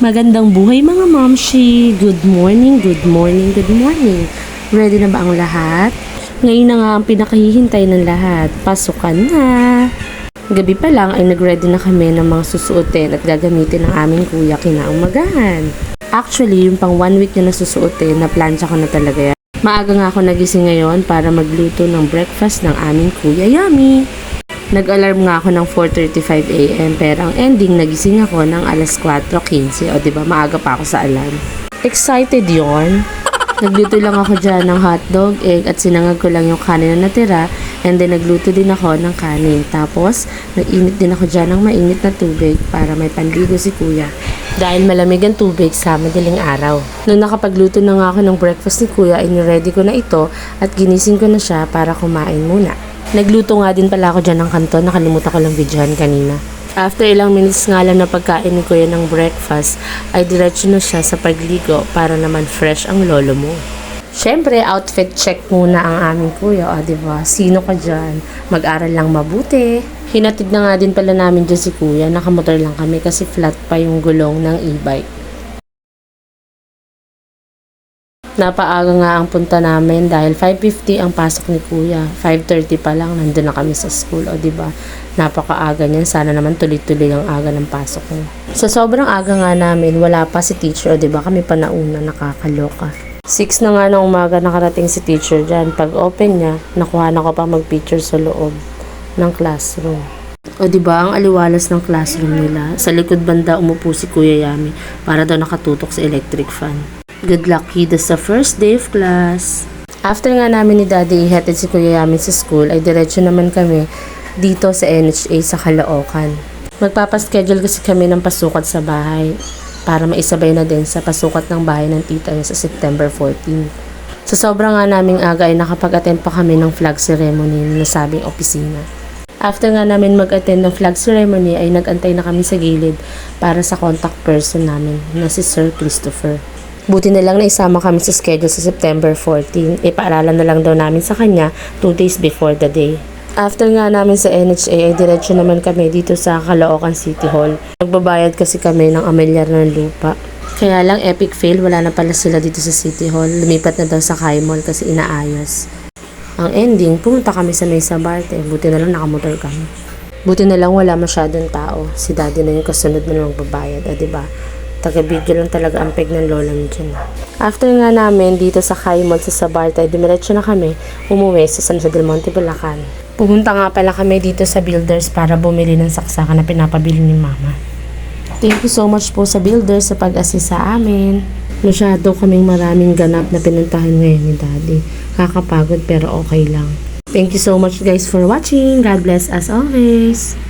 Magandang buhay mga mamshi! Good morning, good morning, good morning! Ready na ba ang lahat? Ngayon na nga ang pinakahihintay ng lahat. Pasukan na! Gabi pa lang ay nag-ready na kami ng mga susuotin at gagamitin ng aming kuya kinaumagahan. Actually, yung pang 1 week na nasusuotin, na-plancha ko na talaga yan. Maaga nga ako nagising ngayon para magluto ng breakfast ng aming kuya Yummy. Nag-alarm nga ako ng 4:35 AM pero ang ending nagising ako ng alas 4:15. O diba, maaga pa ako sa alarm. Excited yon. Nagluto lang ako dyan ng hotdog, egg at sinangag ko lang yung kanin na natira and then nagluto din ako ng kanin. Tapos, nag-init din ako dyan ng mainit na tubig para may panligo si kuya. Dahil malamig ang tubig sa madaling araw. Nung nakapagluto na nga ako ng breakfast ni kuya, ready ko na ito at ginising ko na siya para kumain muna. Nagluto nga din pala ako dyan ng kanton, nakalimutan ko lang videohan kanina. After ilang minutes nga lang na pagkain ni kuya ng breakfast, ay diretso na siya sa pagligo para naman fresh ang lolo mo. Syempre, outfit check muna ang aming kuya, diba? Sino ka dyan? Mag-aral lang mabuti. Hinatid na nga din pala namin dyan si kuya, nakamotor lang kami kasi flat pa yung gulong ng e-bike. Napaaga nga ang punta namin dahil 5:50 ang pasok ni kuya. 5:30 pa lang nandun na kami sa school. O diba, napakaaga niyan. Sana naman tuloy-tuloy ang aga ng pasok niya. Sa sobrang aga nga namin, wala pa si teacher. O diba, kami pa nauna, nakakaloka. 6 na nga ng umaga nakarating si teacher dyan. Pag open niya, nakuha na ko pa mag-picture sa loob ng classroom. O diba, ang aliwalas ng classroom nila. Sa likod banda umupo si Kuya Yummy para daw nakatutok sa electric fan. Good luck kiddos sa first day of class. After nga namin ni Daddy ihatid si Kuya Yummy sa school, ay diretso naman kami dito sa NHA sa Caloocan. Magpapaschedule kasi kami ng pasukat sa bahay para maisabay na din sa pasukat ng bahay ng tita niya sa September 14. Sa sobrang nga naming aga ay nakapag-attend pa kami ng flag ceremony na nasabing opisina. After nga namin mag-attend ng flag ceremony ay nag-antay na kami sa gilid para sa contact person namin na si Sir Christopher. Buti na lang na isama kami sa schedule sa September 14. Ipaaralan na lang daw namin sa kanya 2 days before the day. After nga namin sa NHA ay diretso naman kami dito sa Caloocan City Hall. Nagbabayad kasi kami ng amilyar ng lupa. Kaya lang epic fail, wala na pala sila dito sa City Hall. Lumipat na daw sa Kai Mall kasi inaayos. Ang ending, pumunta kami sa Mesa Barte. Buti na lang nakamotor kami. Buti na lang wala masyadong tao. Si Daddy na yung kasunod na magbabayad. Diba? Taga-video lang talaga ang peg ng lola niya dyan. After nga namin dito sa Kai Mall sa Sabarte, dumiretso na kami umuwi sa San Jose del Monte, Bulacan. Pumunta nga pala kami dito sa Builders para bumili ng saksakan na pinapabili ni Mama. Thank you so much po sa Builders sa pag-assist sa amin. Masyado kaming maraming ganap na pinuntahan ngayon ni Daddy. Kakapagod pero okay lang. Thank you so much guys for watching. God bless as always.